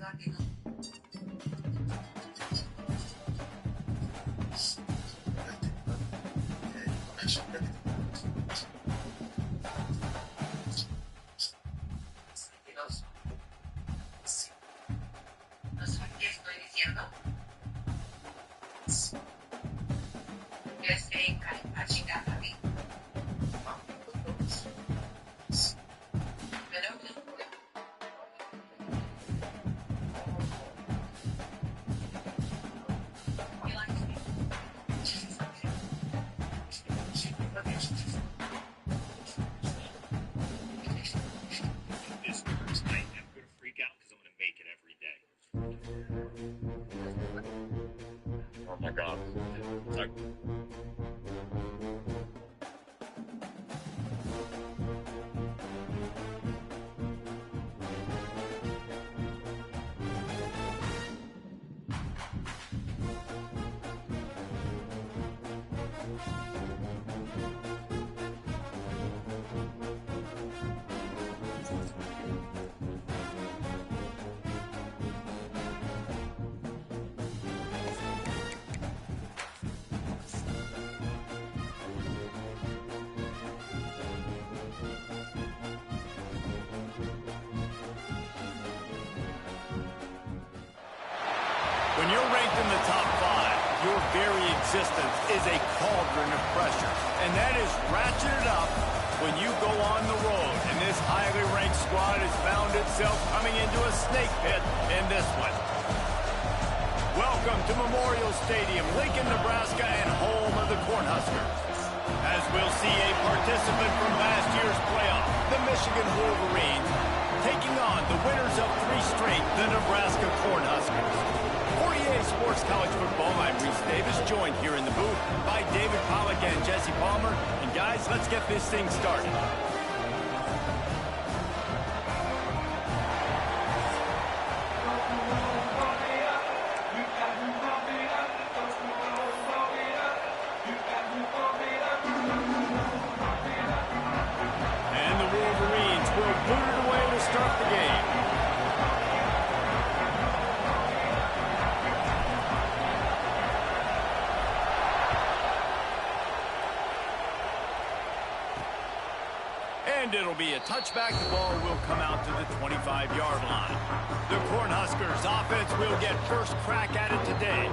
Oh my God. When you're ranked in the top 5, your very existence is a cauldron of pressure. And that is ratcheted up when you go on the road. And this highly ranked squad has found itself coming into a snake pit in this one. Welcome to Memorial Stadium, Lincoln, Nebraska, and home of the Cornhuskers. As we'll see a participant from last year's playoff, the Michigan Wolverines, taking on the winners of 3 straight, the Nebraska Cornhuskers. 48 Sports College Football, I'm Reese Davis, joined here in the booth by David Pollack and Jesse Palmer. And guys, let's get this thing started. And the Wolverines will boot it away to start the game. And it'll be a touchback. The ball will come out to the 25-yard line. The Cornhuskers offense will get first crack at it today.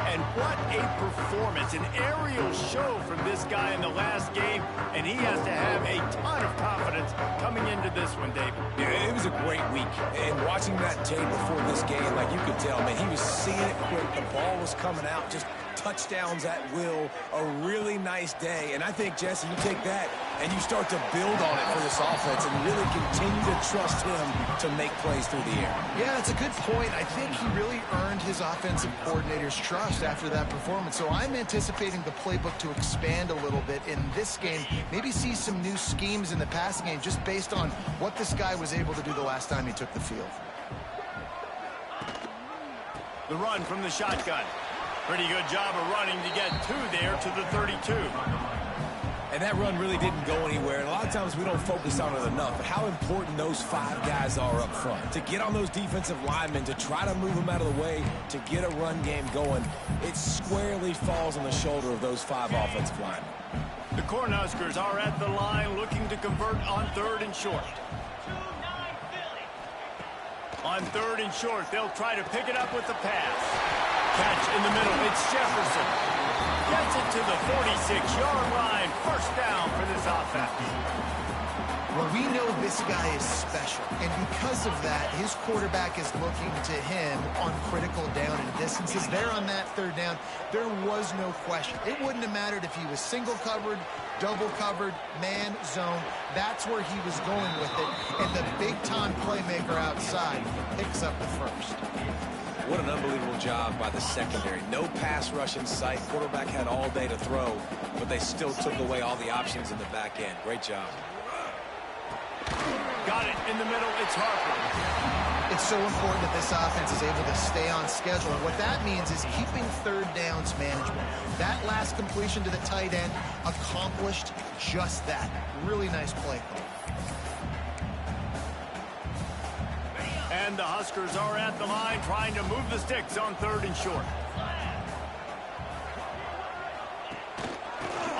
And what a performance, an aerial show from this guy in the last game, and he has to have a ton of confidence coming into this one, David. Yeah, it was a great week, and watching that tape before this game, like you could tell, man, he was seeing it quick. The ball was coming out, just touchdowns at will, a really nice day. And I think, Jesse, you take that and you start to build on it for this offense and really continue to trust him to make plays through the air. Yeah, that's a good point. I think he really earned his offensive coordinator's trust after that performance. So I'm anticipating the playbook to expand a little bit in this game, maybe see some new schemes in the passing game just based on what this guy was able to do the last time he took the field. The run from the shotgun. Pretty good job of running to get 2 there to the 32. And that run really didn't go anywhere. And a lot of times we don't focus on it enough. But how important those 5 guys are up front. To get on those defensive linemen, to try to move them out of the way, to get a run game going, it squarely falls on the shoulder of those 5 offensive linemen. The Cornhuskers are at the line looking to convert on 3rd and short. On 3rd and short, they'll try to pick it up with the pass. Catch in the middle, it's Jefferson. Gets it to the 46-yard line. First down for this offense. Well, we know this guy is special, and because of that, his quarterback is looking to him on critical down and distances. There on that 3rd down, there was no question. It wouldn't have mattered if he was single covered, double covered, man, zone. That's where he was going with it, and the big-time playmaker outside picks up the first. What an unbelievable job by the secondary. No pass rush in sight. Quarterback had all day to throw, but they still took away all the options in the back end. Great job. Got it in the middle. It's Harper. It's so important that this offense is able to stay on schedule. And what that means is keeping 3rd downs manageable. That last completion to the tight end accomplished just that. Really nice play call. And the Huskers are at the line trying to move the sticks on 3rd and short.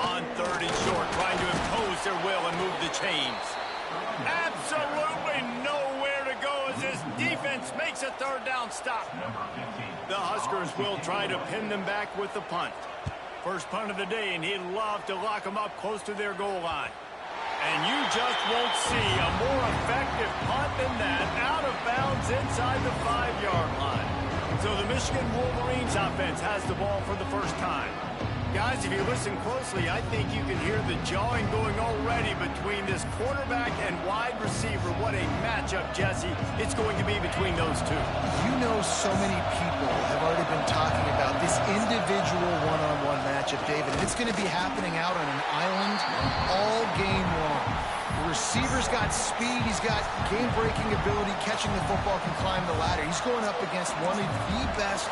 On 3rd and short, trying to impose their will and move the chains. Absolutely nowhere to go as this defense makes a 3rd down stop. The Huskers will try to pin them back with the punt. First punt of the day, and he'd love to lock them up close to their goal line. And you just won't see a more effective punt than that, out of bounds inside the 5-yard line. So the Michigan Wolverines offense has the ball for the first time. Guys, if you listen closely, I think you can hear the jawing going already between this quarterback and wide receiver. What a matchup, Jesse, it's going to be between those two. You know, so many people have already been talking about this individual one-on-one matchup, David, and it's going to be happening out on an island all game long. The receiver's got speed, he's got game-breaking ability, catching the football, can climb the ladder. He's going up against one of the best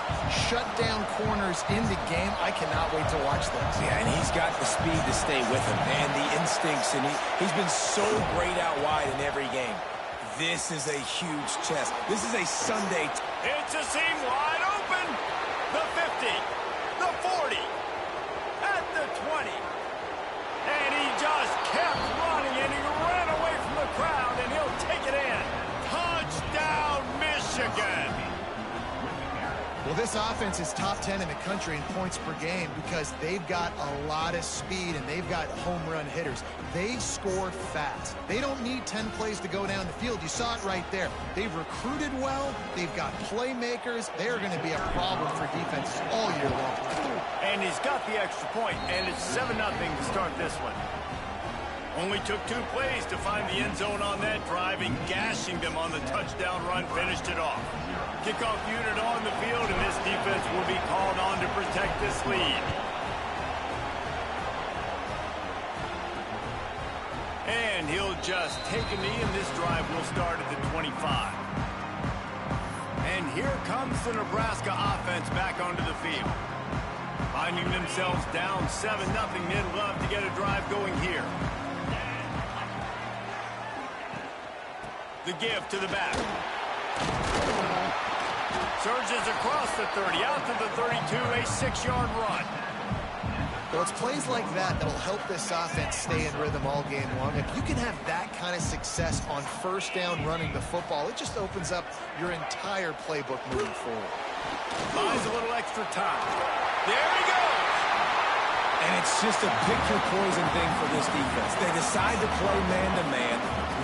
shutdown corners in the game. I cannot wait to watch this. Yeah, and he's got the speed to stay with him and the instincts, and he's been so great out wide in every game. This is a huge test. This is a Sunday. It's a seam wide open. The 50, the 40, at the 20. And he just kept running, and he ran away from the crowd, and he'll take it in. Touchdown, Michigan! Well, this offense is top 10 in the country in points per game because they've got a lot of speed and they've got home run hitters. They score fast. They don't need 10 plays to go down the field. You saw it right there. They've recruited well. They've got playmakers. They're going to be a problem for defenses all year long. And he's got the extra point, and it's 7-0 to start this one. Only took 2 plays to find the end zone on that drive, and gashing them on the touchdown run finished it off. Kickoff unit on the field, and this defense will be called on to protect this lead. And he'll just take a knee, and this drive will start at the 25. And here comes the Nebraska offense back onto the field. Finding themselves down 7-0, they'd love to get a drive going here. The give to the back. Surges across the 30, out to the 32, a 6-yard run. Well, it's plays like that that'll help this offense stay in rhythm all game long. If you can have that kind of success on first down running the football, it just opens up your entire playbook moving forward. Buys a little extra time. There he goes! And it's just a picture-poison thing for this defense. They decide to play man-to-man.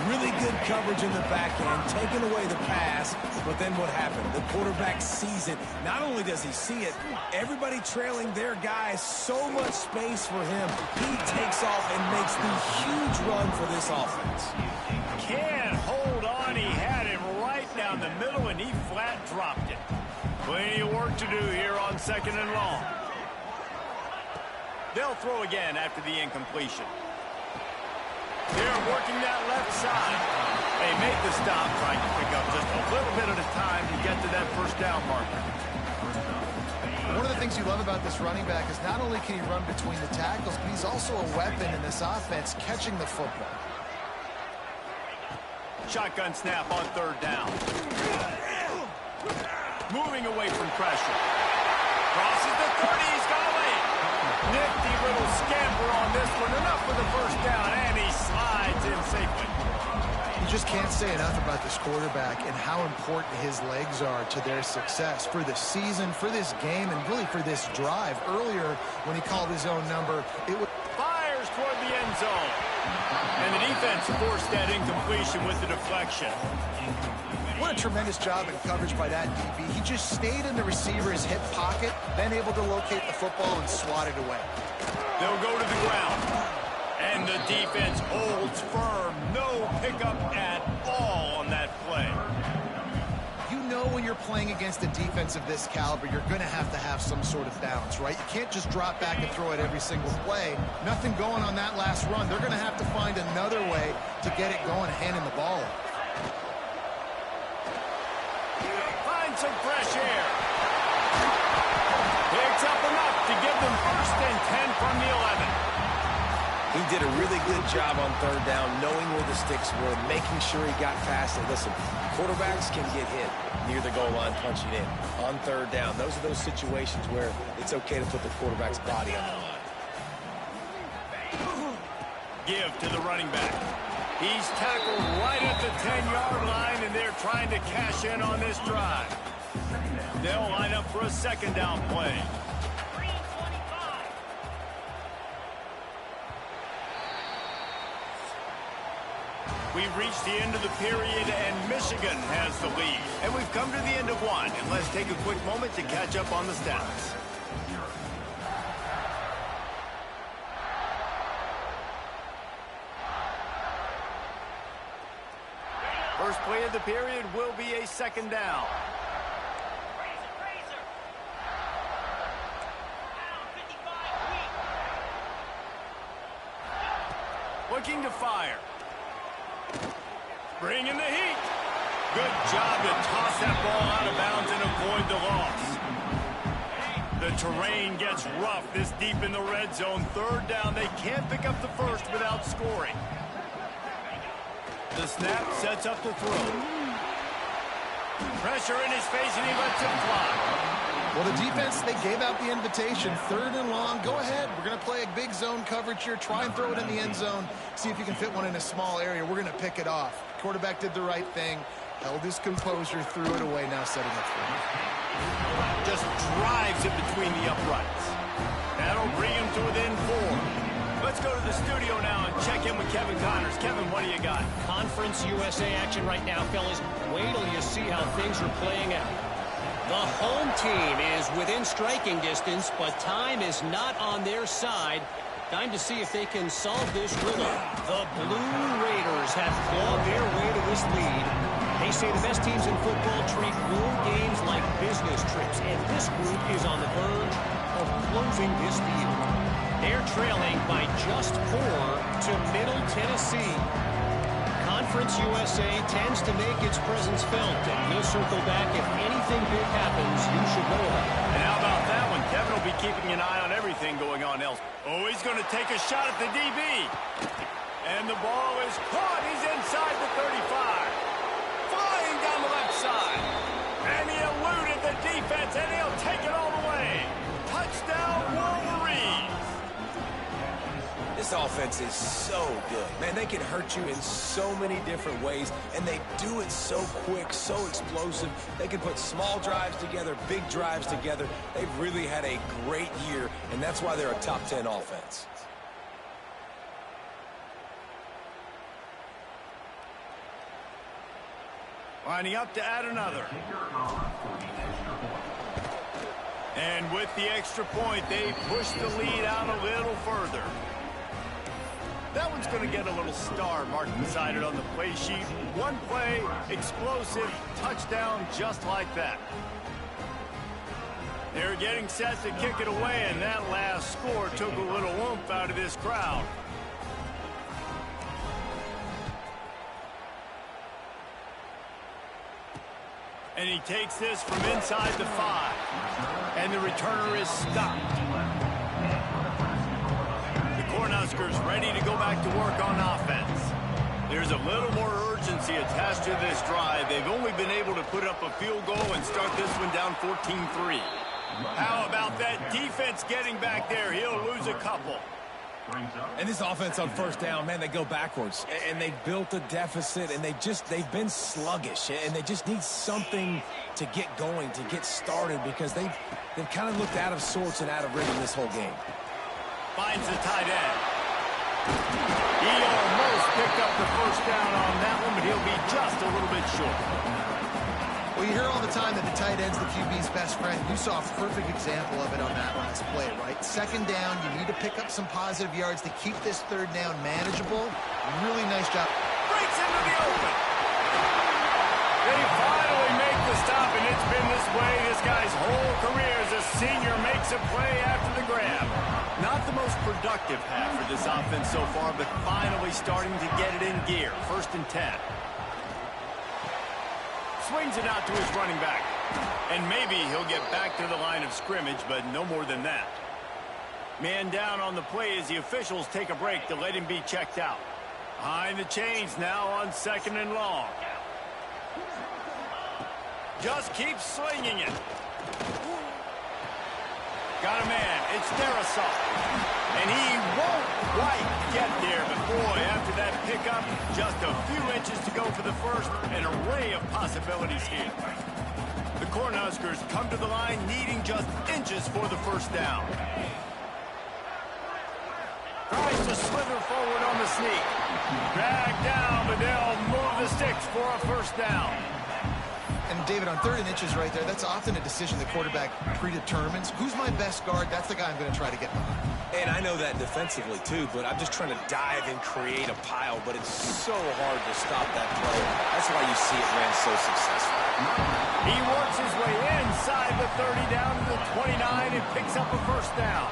Really good coverage in the back end, taking away the pass, but then what happened? The quarterback sees it. Not only does he see it, everybody trailing their guy, so much space for him. He takes off and makes the huge run for this offense. Can't hold on. He had him right down the middle, and he flat dropped it. Plenty of work to do here on 2nd and long. They'll throw again after the incompletion. They're working that left side. They make the stop, trying to pick up just a little bit at a time to get to that first down marker. One of the things you love about this running back is not only can he run between the tackles, but he's also a weapon in this offense catching the football. Shotgun snap on 3rd down. Moving away from pressure. Crosses the 30, he's got a lane. Nifty little scamper on this one, enough for the first down, and he slides in safely. You just can't say enough about this quarterback and how important his legs are to their success for the season, for this game, and really for this drive. Earlier, when he called his own number, it was... Fires toward the end zone. And the defense forced that incompletion with the deflection. What a tremendous job in coverage by that DB. He just stayed in the receiver's hip pocket, then able to locate the football and swat it away. They'll go to the ground. And the defense holds firm. No pickup at all on that play. You know when you're playing against a defense of this caliber, you're going to have some sort of balance, right? You can't just drop back and throw it every single play. Nothing going on that last run. They're going to have to find another way to get it going, handing the ball off. Some fresh air. Picks up enough to give them 1st and 10 from the 11. He did a really good job on third down, knowing where the sticks were, making sure he got past it. Listen, quarterbacks can get hit near the goal line punching in. On third down, those are those situations where it's okay to put the quarterback's body on the line. Give to the running back. He's tackled right at the 10-yard line, and they're trying to cash in on this drive. They'll line up for a second down play. We've reached the end of the period, and Michigan has the lead. And we've come to the end of one, and let's take a quick moment to catch up on the stats. First play of the period will be a second down. Looking to fire. Bringing the heat. Good job to toss that ball out of bounds and avoid the loss. The terrain gets rough this deep in the red zone. Third down, they can't pick up the first without scoring. The snap sets up the throw. Pressure in his face, and he lets it fly. Well, the defense, they gave out the invitation. Third and long. Go ahead. We're going to play a big zone coverage here. Try and throw it in the end zone. See if you can fit one in a small area. We're going to pick it off. Quarterback did the right thing. Held his composure, threw it away, now setting up for him. Just drives it between the uprights. That'll bring him to within 4. Let's go to the studio now and check in with Kevin Connors. Kevin, what do you got? Conference USA action right now, fellas. Wait till you see how things are playing out. The home team is within striking distance, but time is not on their side. Time to see if they can solve this riddle. The Blue Raiders have clawed their way to this lead. They say the best teams in football treat road games like business trips, and this group is on the verge of closing this deal. They're trailing by just 4 to Middle Tennessee. Conference USA tends to make its presence felt, and we'll circle back if anything big happens you should know about. And how about that one? Kevin will be keeping an eye on everything going on else. Oh, he's going to take a shot at the DB. And the ball is caught. He's inside the 35. Flying down the left side. And he eluded the defense, and he'll take it all the way. Touchdown, Wolverines. This offense is so good. Man, they can hurt you in so many different ways, and they do it so quick, so explosive. They can put small drives together, big drives together. They've really had a great year, and that's why they're a top 10 offense. Lining up to add another. And with the extra point, they push the lead out a little further. That one's going to get a little star marked beside it on the play sheet. One play, explosive, touchdown, just like that. They're getting set to kick it away, and that last score took a little oomph out of this crowd. And he takes this from inside the 5. And the returner is stopped. The Cornhuskers ready to go back to work on offense. There's a little more urgency attached to this drive. They've only been able to put up a field goal and start this one down 14-3. How about that defense getting back there? He'll lose a couple. And this offense on first down, man, they go backwards. And they built a deficit, and they've been sluggish. And they just need something to get going, to get started, because they've kind of looked out of sorts and out of rhythm this whole game. Finds the tight end. He almost picked up the first down on that one, but he'll be just a little bit short. Well, you hear all the time that the tight end's the QB's best friend. You saw a perfect example of it on that last play, right? Second down, you need to pick up some positive yards to keep this third down manageable. Really nice job. Breaks into the open. They finally make the stop, and it's been this way this guy's whole career as a senior makes a play after the grab. Not the most productive half for this offense so far, but finally starting to get it in gear. 1st and 10. Swings it out to his running back. And maybe he'll get back to the line of scrimmage, but no more than that. Man down on the play as the officials take a break to let him be checked out. Behind the chains now on 2nd and long. Just keeps slinging it. Got a man. It's Nebraska. And he won't quite get there. But boy, after that pickup, just a few inches to go for the first. An array of possibilities here. The Cornhuskers come to the line needing just inches for the first down. Tries to slither forward on the sneak. Dragged down, but they'll move the sticks for a first down. And David, on 3rd and inches right there, that's often a decision the quarterback predetermines. Who's my best guard? That's the guy I'm going to try to get behind. And I know that defensively, too, but I'm just trying to dive and create a pile, but it's so hard to stop that play. That's why you see it ran so successful. He works his way inside the 30 down to the 29 and picks up a first down.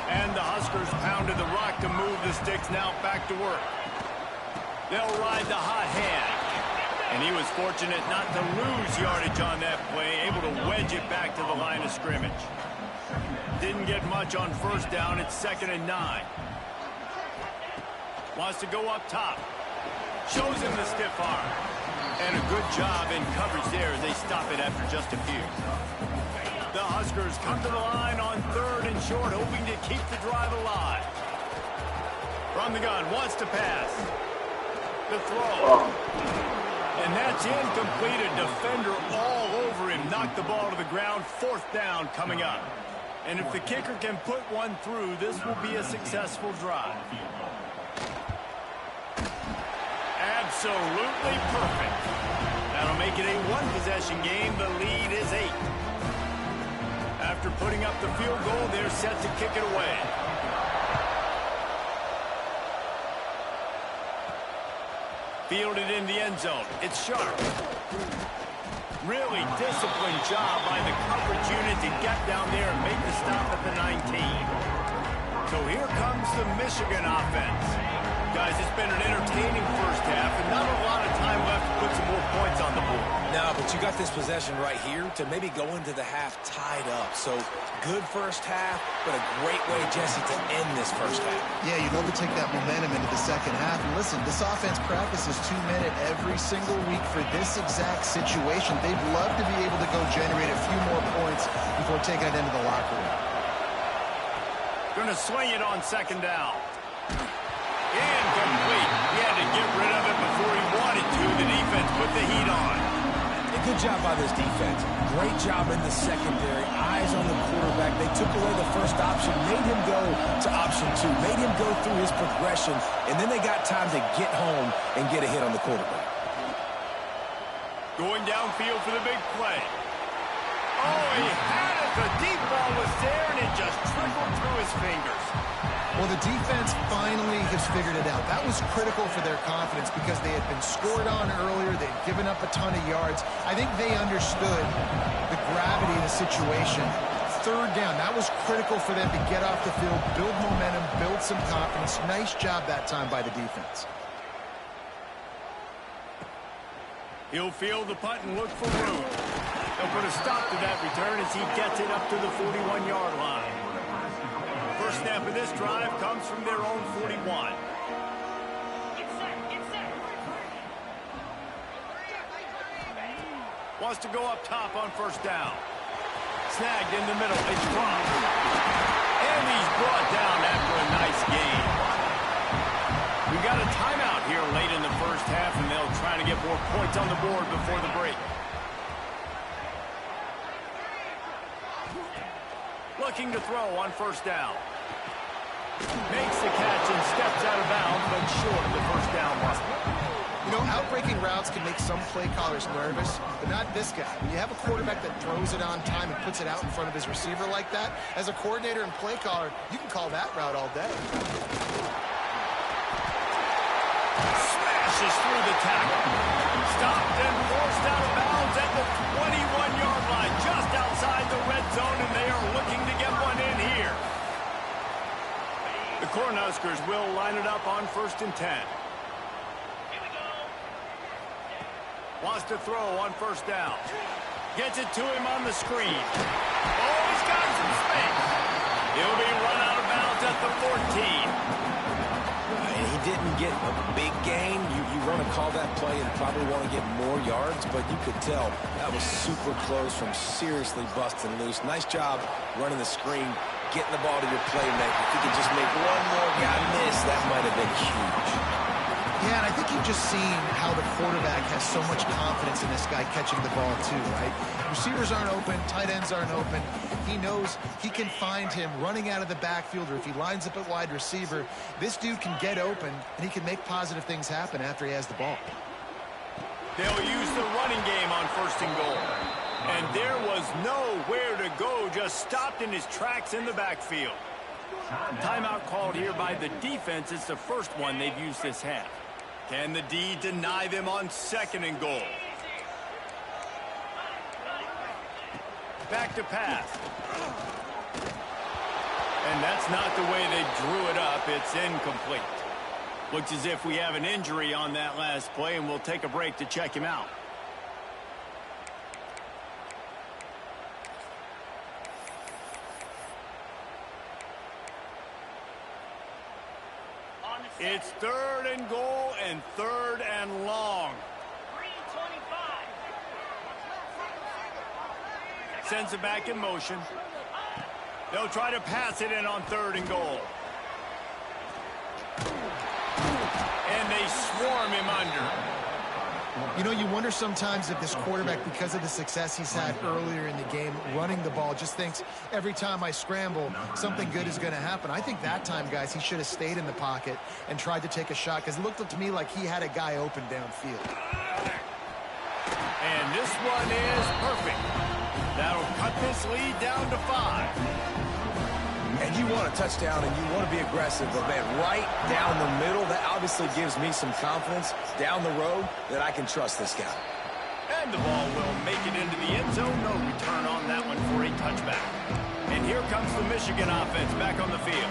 And the Huskers pounded the rock to move the sticks now back to work. They'll ride the hot hand. And he was fortunate not to lose yardage on that play, able to wedge it back to the line of scrimmage. Didn't get much on first down. It's 2nd and 9. Wants to go up top. Shows him the stiff arm. And a good job in coverage there as they stop it after just a few. The Huskers come to the line on 3rd and short, hoping to keep the drive alive. From the gun, wants to pass. The throw. And that's incomplete. A defender all over him. Knocked the ball to the ground. 4th down coming up. And if the kicker can put one through, this will be a successful drive. Absolutely perfect. That'll make it a one-possession game. The lead is 8. After putting up the field goal, they're set to kick it away. Fielded in the end zone. It's sharp. Really disciplined job by the coverage unit to get down there and make the stop at the 19. So here comes the Michigan offense. Guys, it's been an entertaining first half and not a lot of time left to put some more points on the board. No, but you got this possession right here to maybe go into the half tied up. So good first half, but a great way, Jesse, to end this first half. Yeah, you'd love to take that momentum into the second half. And listen, this offense practices 2-minute every single week for this exact situation. They'd love to be able to go generate a few more points before taking it into the locker room. Going to swing it on 2nd down. Incomplete. He had to get rid of it before he wanted to. The defense put the heat on. Good job by this defense. Great job in the secondary. Eyes on the quarterback. They took away the first option, made him go to option 2, made him go through his progression, and then they got time to get home and get a hit on the quarterback. Going downfield for the big play. Oh, he had it. The deep ball was there, and it just trickled through his fingers. Well, the defense finally has figured it out. That was critical for their confidence because they had been scored on earlier. They'd given up a ton of yards. I think they understood the gravity of the situation. 3rd down, that was critical for them to get off the field, build momentum, build some confidence. Nice job that time by the defense. He'll field the punt and look for room. They'll put a stop to that return as he gets it up to the 41-yard line. First snap of this drive comes from their own 41. Wants to go up top on 1st down. Snagged in the middle. It's dropped. And he's brought down after a nice gain. We got a timeout here late in the first half, and they'll try to get more points on the board before the break. Looking to throw on 1st down. Makes the catch and steps out of bounds, but short of the 1st down mark. You know, outbreaking routes can make some play callers nervous, but not this guy. When you have a quarterback that throws it on time and puts it out in front of his receiver like that, as a coordinator and play caller, you can call that route all day. Smashes through the tackle. Stopped and forced out of bounds at the 21-yard line, just outside the red zone, and they are looking to get one in here. The Cornhuskers will line it up on 1st and 10. Wants to throw on 1st down. Gets it to him on the screen. Oh, he's got some space. He'll be run out of bounds at the 14. And he didn't get a big gain. You want to call that play and probably want to get more yards, but you could tell that was super close from seriously busting loose. Nice job running the screen, getting the ball to your playmaker. If you could just make one more guy miss, that might have been huge. Yeah, and I think you've just seen how the quarterback has so much confidence in this guy catching the ball too, right? Receivers aren't open, tight ends aren't open. He knows he can find him running out of the backfield, or if he lines up at wide receiver, this dude can get open, and he can make positive things happen after he has the ball. They'll use the running game on 1st and goal. And there was nowhere to go, just stopped in his tracks in the backfield. Timeout called here by the defense. It's the first one they've used this half. Can the D deny them on 2nd and goal? Back to pass. And that's not the way they drew it up. It's incomplete. Looks as if we have an injury on that last play, and we'll take a break to check him out. It's 3rd and goal and 3rd and long. Sends it back in motion. They'll try to pass it in on 3rd and goal. And they swarm him under. You know, you wonder sometimes if this quarterback, because of the success he's had earlier in the game, running the ball, just thinks every time I scramble, something good is going to happen. I think that time, guys, he should have stayed in the pocket and tried to take a shot, because it looked to me like he had a guy open downfield. And this one is perfect. That'll cut this lead down to 5. And you want a touchdown, and you want to be aggressive, but man, right down the middle, that obviously gives me some confidence down the road that I can trust this guy. And the ball will make it into the end zone. No return on that one for a touchback. And here comes the Michigan offense back on the field.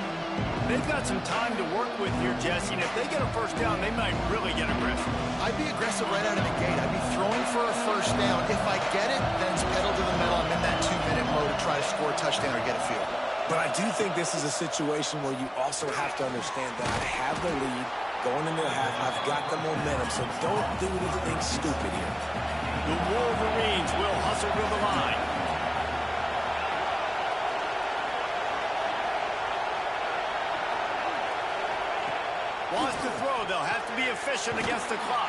They've got some time to work with here, Jesse, and if they get a 1st down, they might really get aggressive. I'd be aggressive right out of the gate. I'd be throwing for a 1st down. If I get it, then it's pedal to the metal. I'm in that 2-minute mode to try to score a touchdown or get a field. But I do think this is a situation where you also have to understand that I have the lead going into the half. I've got the momentum, so don't do anything stupid here. The Wolverines will hustle to the line. Wants to throw. They'll have to be efficient against the clock.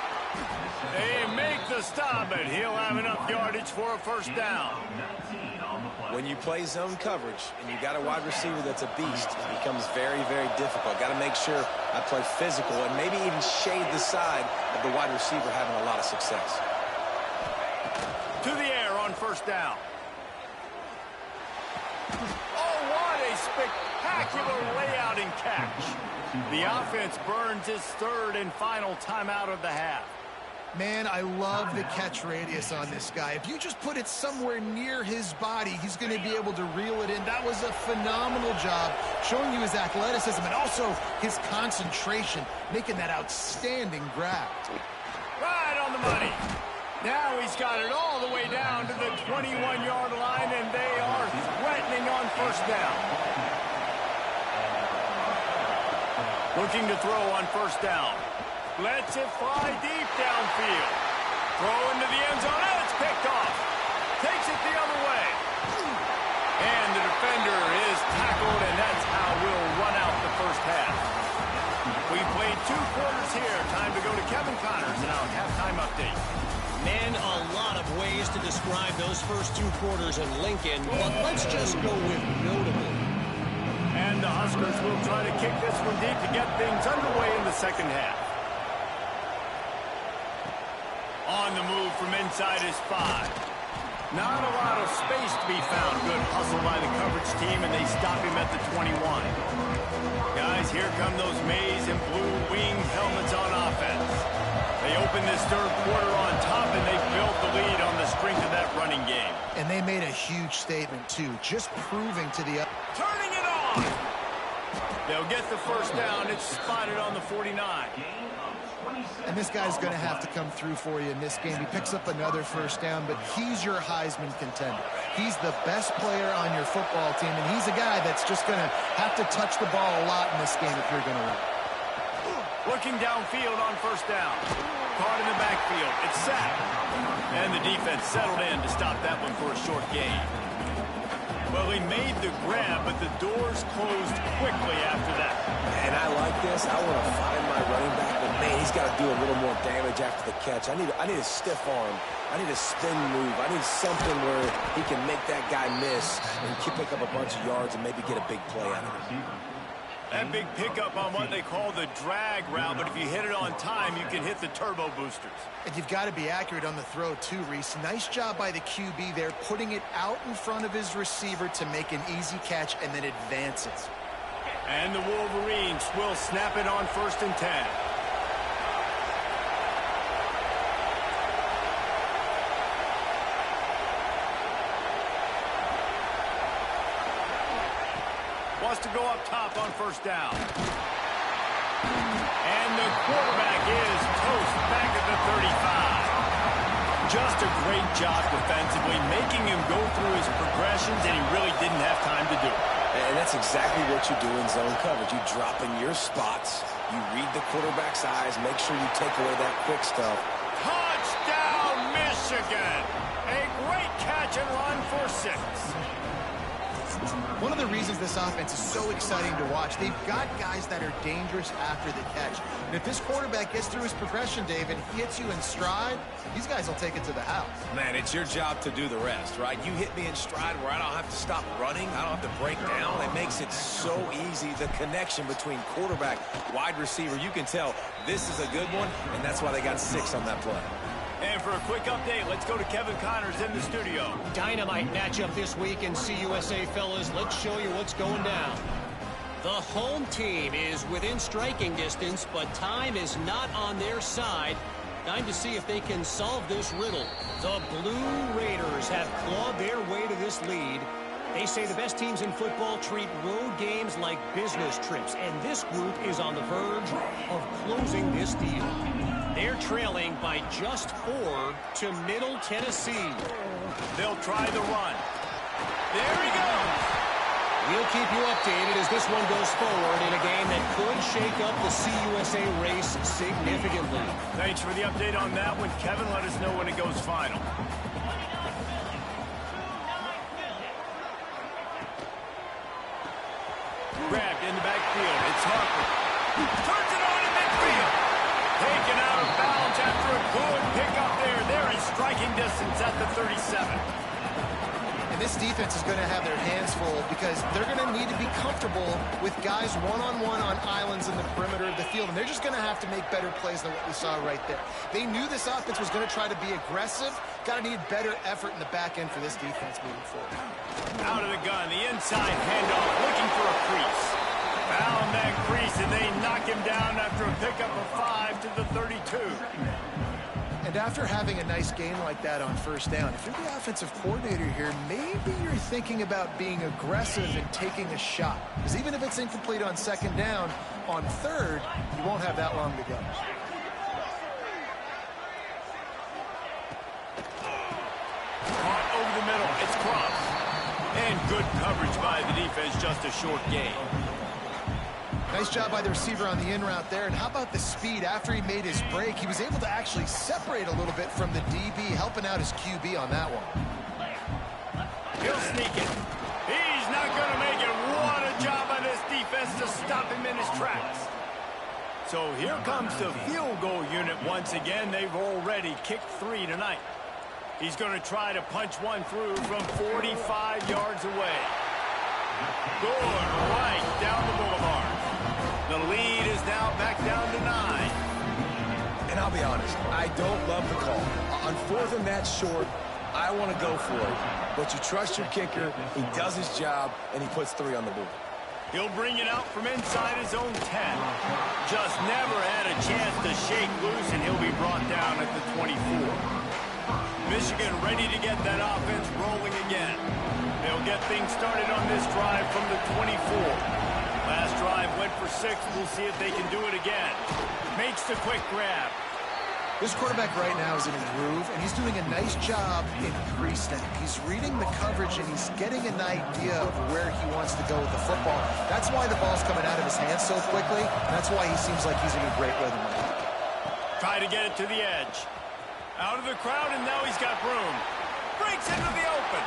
They make the stop, but he'll have enough yardage for a 1st down. When you play zone coverage and you got a wide receiver that's a beast, it becomes very, very difficult. Got to make sure I play physical and maybe even shade the side of the wide receiver having a lot of success. To the air on 1st down. Oh, what a spectacular layout and catch. The offense burns its 3rd and final timeout of the half. Man, I love the catch radius on this guy. If you just put it somewhere near his body, he's going to be able to reel it in. That was a phenomenal job, showing you his athleticism and also his concentration, making that outstanding grab. Right on the money. Now he's got it all the way down to the 21-yard line, and they are threatening on 1st down. Looking to throw on 1st down. Lets it fly deep downfield. Throw into the end zone, and it's picked off. Takes it the other way. And the defender is tackled, and that's how we'll run out the 1st half. We played 2 quarters here. Time to go to Kevin Connors in our halftime update. Man, a lot of ways to describe those first 2 quarters in Lincoln, but let's just go with notable. And the Huskers will try to kick this one deep to get things underway in the 2nd half. On the move from inside is 5. Not a lot of space to be found. Good hustle by the coverage team, and they stop him at the 21. Guys, here come those maize and blue wing helmets on offense. They open this 3rd quarter on top, and they built the lead on the strength of that running game. And they made a huge statement, too, just proving to the... Turning it on! They'll get the 1st down. It's spotted on the 49. And this guy's going to have to come through for you in this game. He picks up another first down, but he's your Heisman contender. He's the best player on your football team, and he's a guy that's just going to have to touch the ball a lot in this game if you're going to win. Looking downfield on first down. Caught in the backfield. It's sacked. And the defense settled in to stop that one for a short gain. Well, he made the grab, but the doors closed quickly after that. And I like this. I want to find my running back, but man, he's got to do a little more damage after the catch. I need a stiff arm. I need a spin move. I need something where he can make that guy miss and pick up a bunch of yards and maybe get a big play out of it. That big pickup on what they call the drag route, but if you hit it on time, you can hit the turbo boosters. And you've got to be accurate on the throw too, Reese. Nice job by the QB there, putting it out in front of his receiver to make an easy catch and then advances. And the Wolverines will snap it on 1st and 10. Wants to go up top on first down. And the quarterback is toast back at the 35. Just a great job defensively, making him go through his progressions, and he really didn't have time to do it. And that's exactly what you do in zone coverage. You drop in your spots, you read the quarterback's eyes, make sure you take away that quick stuff. Touchdown, Michigan! A great catch and run for 6. One of the reasons this offense is so exciting to watch, they've got guys that are dangerous after the catch. And if this quarterback gets through his progression, David, he hits you in stride, these guys will take it to the house. Man, it's your job to do the rest, right? You hit me in stride where I don't have to stop running. I don't have to break down. It makes it so easy. The connection between quarterback, wide receiver, you can tell this is a good one, and that's why they got 6 on that play. And for a quick update, let's go to Kevin Connors in the studio. Dynamite matchup this week in CUSA, fellas. Let's show you what's going down. The home team is within striking distance, but time is not on their side. Time to see if they can solve this riddle. The Blue Raiders have clawed their way to this lead. They say the best teams in football treat road games like business trips, and this group is on the verge of closing this deal. They're trailing by just 4 to Middle Tennessee. They'll try the run. There he goes. We'll keep you updated as this one goes forward in a game that could shake up the CUSA race significantly. Thanks for the update on that one, Kevin. Let us know when it goes final. Grabbed in the backfield. It's Harper. Turns it on in midfield. Taken out of bounds after a good pickup there. They're in striking distance at the 37. And this defense is going to have their hands full because they're going to need to be comfortable with guys one-on-one on islands in the perimeter of the field. And they're just going to have to make better plays than what we saw right there. They knew this offense was going to try to be aggressive. Got to need better effort in the back end for this defense moving forward. Out of the gun, the inside handoff, looking for a crease. Found that crease, and they knock him down after a pickup of 5 to the 32. And after having a nice game like that on first down, if you're the offensive coordinator here, maybe you're thinking about being aggressive and taking a shot. Because even if it's incomplete on second down, on third, you won't have that long to go. Caught over the middle. It's crossed. And good coverage by the defense, just a short gain. Nice job by the receiver on the in route there. And how about the speed? After he made his break, he was able to actually separate a little bit from the DB, helping out his QB on that one. He'll sneak it. He's not going to make it. What a job by this defense to stop him in his tracks. So here comes the field goal unit once again. They've already kicked 3 tonight. He's going to try to punch one through from 45 yards away. Good right down the boulevard. The lead is now back down to 9. And I'll be honest, I don't love the call. On 4th and that short, I want to go for it. But you trust your kicker, he does his job, and he puts 3 on the board. He'll bring it out from inside his own 10. Just never had a chance to shake loose, and he'll be brought down at the 24. Michigan ready to get that offense rolling again. They'll get things started on this drive from the 24. Last drive went for 6. We'll see if they can do it again. Makes the quick grab. This quarterback right now is in a groove, and he's doing a nice job in pre-snap. He's reading the coverage, and he's getting an idea of where he wants to go with the football. That's why the ball's coming out of his hands so quickly. That's why he seems like he's in a great rhythm right now. Try to get it to the edge. Out of the crowd, and now he's got room. Breaks into the open.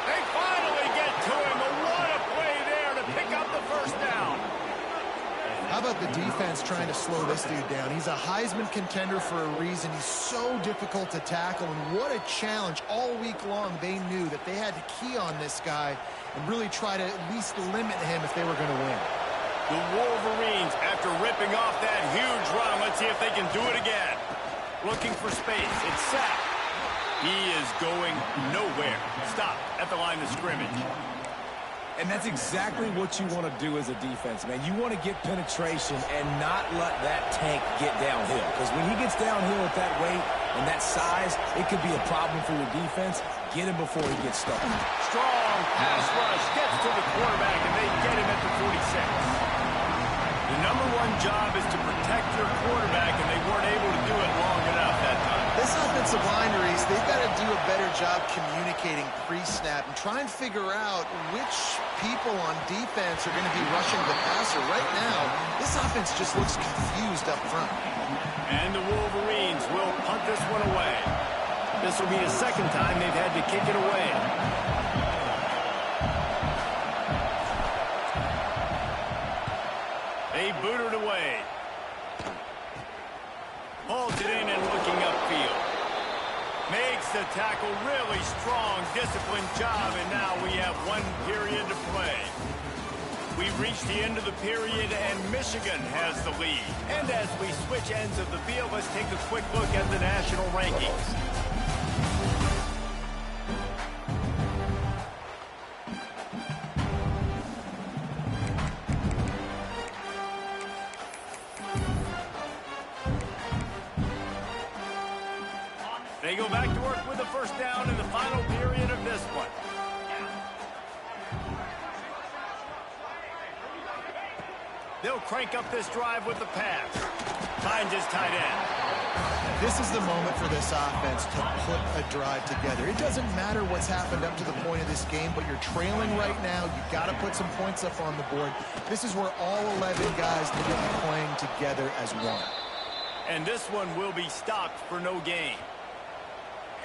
They finally get to him. What a play there to pick up the first down. How about the defense trying to slow this dude down? He's a Heisman contender for a reason. He's so difficult to tackle, and what a challenge. All week long, they knew that they had to key on this guy and really try to at least limit him if they were going to win. The Wolverines, after ripping off that huge run, let's see if they can do it again. Looking for space. It's sacked. He is going nowhere. Stop at the line of scrimmage. And that's exactly what you want to do as a defense, man. You want to get penetration and not let that tank get downhill. Because when he gets downhill at that weight and that size, it could be a problem for your defense. Get him before he gets stuck. Strong pass rush gets to the quarterback, and they get him at the 46. The number one job is to protect your quarterback, and they weren't able to do it long enough that time. This offensive line, Reese, they've got to do a better job communicating pre-snap and try and figure out which people on defense are going to be rushing the passer. Right now, this offense just looks confused up front. And the Wolverines will punt this one away. This will be the second time they've had to kick it away. They boot it away. Holds it in and looking upfield. Makes the tackle really strong, disciplined job, and now we have 1 period to play. We've reached the end of the period, and Michigan has the lead. And as we switch ends of the field, let's take a quick look at the national rankings. They go back to work with a first down in the final period of this one. They'll crank up this drive with the pass. Finds his tight end. This is the moment for this offense to put a drive together. It doesn't matter what's happened up to the point of this game, but you're trailing right now. You've got to put some points up on the board. This is where all 11 guys need to be playing together as one. And this one will be stopped for no gain.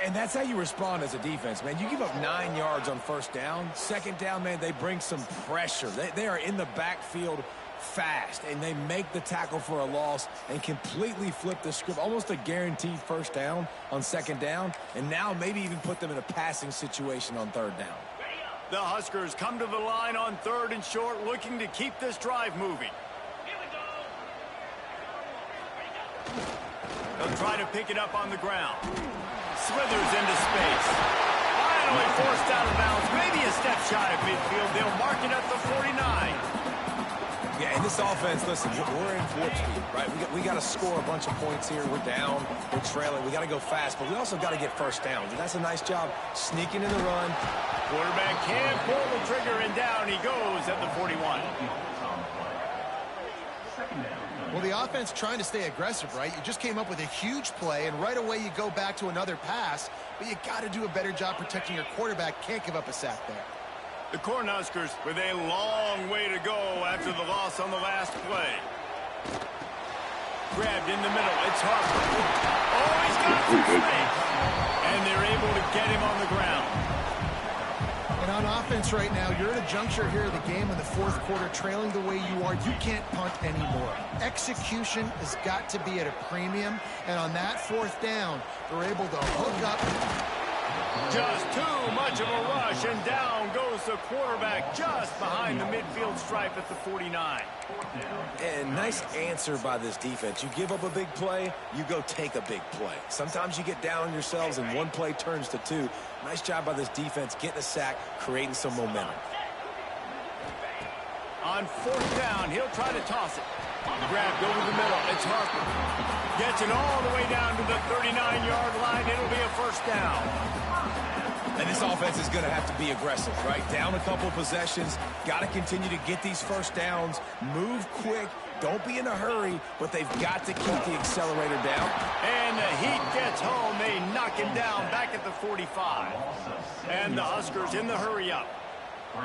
And that's how you respond as a defense, man. You give up 9 yards on first down. Second down, man, they bring some pressure. They are in the backfield fast, and they make the tackle for a loss and completely flip the script. Almost a guaranteed first down on second down, and now maybe even put them in a passing situation on third down. The Huskers come to the line on 3rd and short, looking to keep this drive moving. They'll try to pick it up on the ground. Slithers into space. Finally forced out of bounds. Maybe a step shy of midfield. They'll mark it at the 49. Yeah, and this offense, listen, we're in warp speed, right? We got to score a bunch of points here. We're down. We're trailing. We got to go fast, but we also got to get first downs. And that's a nice job sneaking in the run. Quarterback can't pull the trigger, and down he goes at the 41. Well, the offense trying to stay aggressive, right? You just came up with a huge play, and right away you go back to another pass, but you got to do a better job protecting your quarterback. Can't give up a sack there. The Cornhuskers with a long way to go after the loss on the last play. Grabbed in the middle. It's Harper. Oh, he's got some space. And they're able to get him on the ground. And on offense right now, you're at a juncture here of the game in the 4th quarter, trailing the way you are. You can't punt anymore. Execution has got to be at a premium. And on that 4th down, they're able to hook up. Just too much of a rush, and down goes the quarterback just behind the midfield stripe at the 49. And nice answer by this defense. You give up a big play, you go take a big play. Sometimes you get down on yourselves and one play turns to 2. Nice job by this defense getting a sack, creating some momentum. On 4th down, he'll try to toss it. Grabbed over the middle. It's Harper. Gets it all the way down to the 39-yard line. It'll be a first down. And this offense is going to have to be aggressive, right? Down a couple possessions, got to continue to get these first downs, move quick, don't be in a hurry, but they've got to keep the accelerator down. And the Heat gets home. They knock him down back at the 45. And the Huskers in the hurry-up.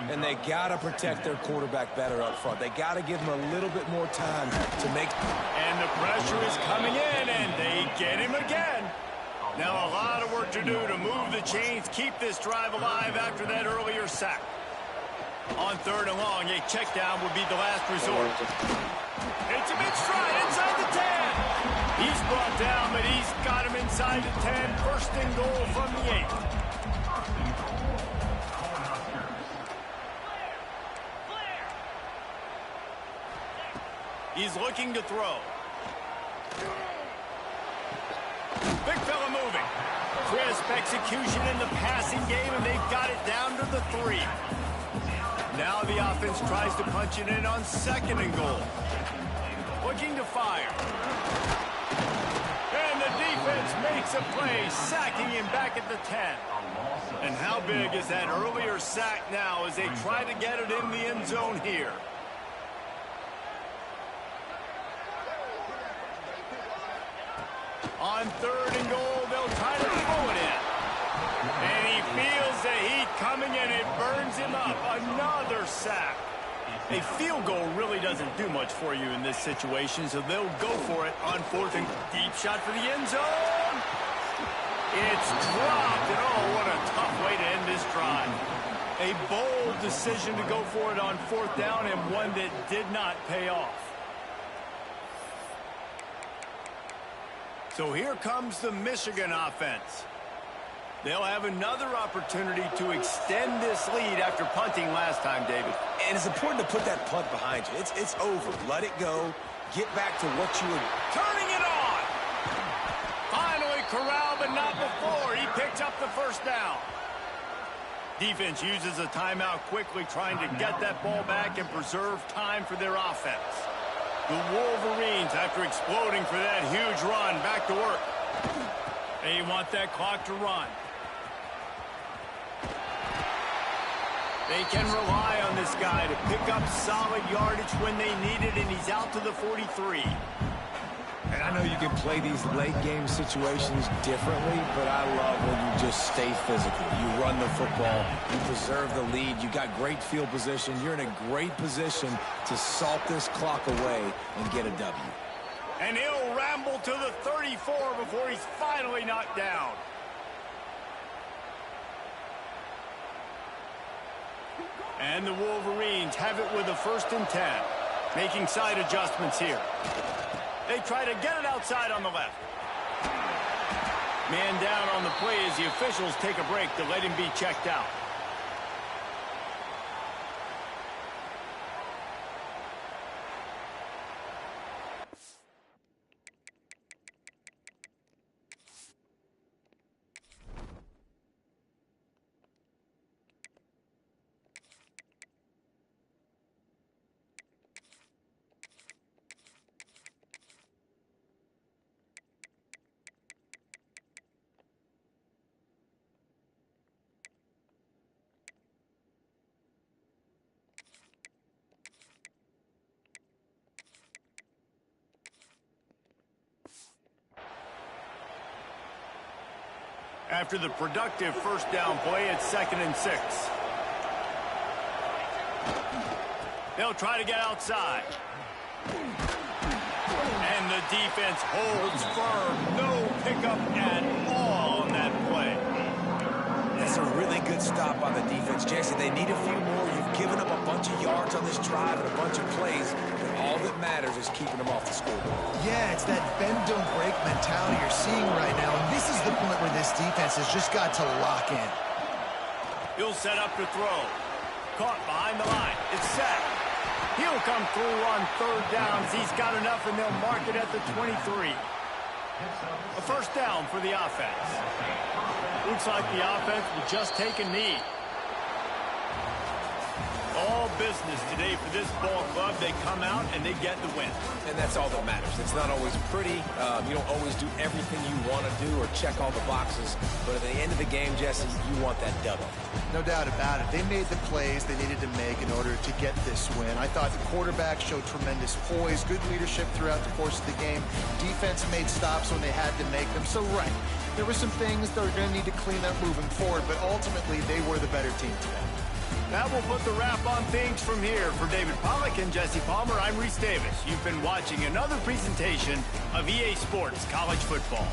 And they got to protect their quarterback better up front. They got to give him a little bit more time to make... And the pressure is coming in, and they get him again. Now a lot of work to do to move the chains, keep this drive alive after that earlier sack. On 3rd and long, a check down would be the last resort. It's a mid-stride inside the 10. He's brought down, but he's got him inside the 10. First and goal from the 8. He's looking to throw. Big fella moving. Crisp execution in the passing game, and they've got it down to the 3. Now the offense tries to punch it in on 2nd and goal. Looking to fire. And the defense makes a play, sacking him back at the 10. And how big is that earlier sack now as they try to get it in the end zone here? On 3rd and goal, they'll try to throw it in. And he feels the heat coming in. It burns him up. Another sack. A field goal really doesn't do much for you in this situation, so they'll go for it on 4th and deep shot for the end zone. It's dropped, and oh, what a tough way to end this drive. A bold decision to go for it on 4th down, and one that did not pay off. So here comes the Michigan offense. They'll have another opportunity to extend this lead after punting last time, David. And it's important to put that punt behind you. It's over. Let it go. Get back to what you were... Turning it on! Finally corralled, but not before. He picks up the first down. Defense uses a timeout quickly, trying to get that ball back and preserve time for their offense. The Wolverines, after exploding for that huge run, back to work. They want that clock to run. They can rely on this guy to pick up solid yardage when they need it, and he's out to the 43. And I know you can play these late-game situations differently, but I love when you just stay physical. You run the football, you preserve the lead, you got great field position, you're in a great position to salt this clock away and get a W. And he'll ramble to the 34 before he's finally knocked down. And the Wolverines have it with a 1st and 10. Making side adjustments here. They try to get it outside on the left. Man down on the play as the officials take a break to let him be checked out. After the productive 1st down play, it's 2nd and 6. They'll try to get outside. And the defense holds firm. No pickup at all on that play. That's a really good stop by the defense, Jesse. They need a few more. You've given up a bunch of yards on this drive and a bunch of plays, but all that matters is keeping them off the scoreboard. Yeah, it's that bend, don't break mentality you're seeing right now, and this is the point where this defense has just got to lock in. He'll set up to throw. Caught behind the line. It's set. He'll come through on 3rd downs. He's got enough, and they'll mark it at the 23. A 1st down for the offense. Looks like the offense will just take a knee. all business today for this ball club. They come out and they get the win. And that's all that matters. It's not always pretty. You don't always do everything you want to do or check all the boxes. But at the end of the game, Jesse, you want that double. No doubt about it. They made the plays they needed to make in order to get this win. I thought the quarterback showed tremendous poise, good leadership throughout the course of the game. Defense made stops when they had to make them. So, right, there were some things that are going to need to clean up moving forward, but ultimately they were the better team today. That will put the wrap on things from here. For David Pollack and Jesse Palmer, I'm Reese Davis. You've been watching another presentation of EA Sports College Football.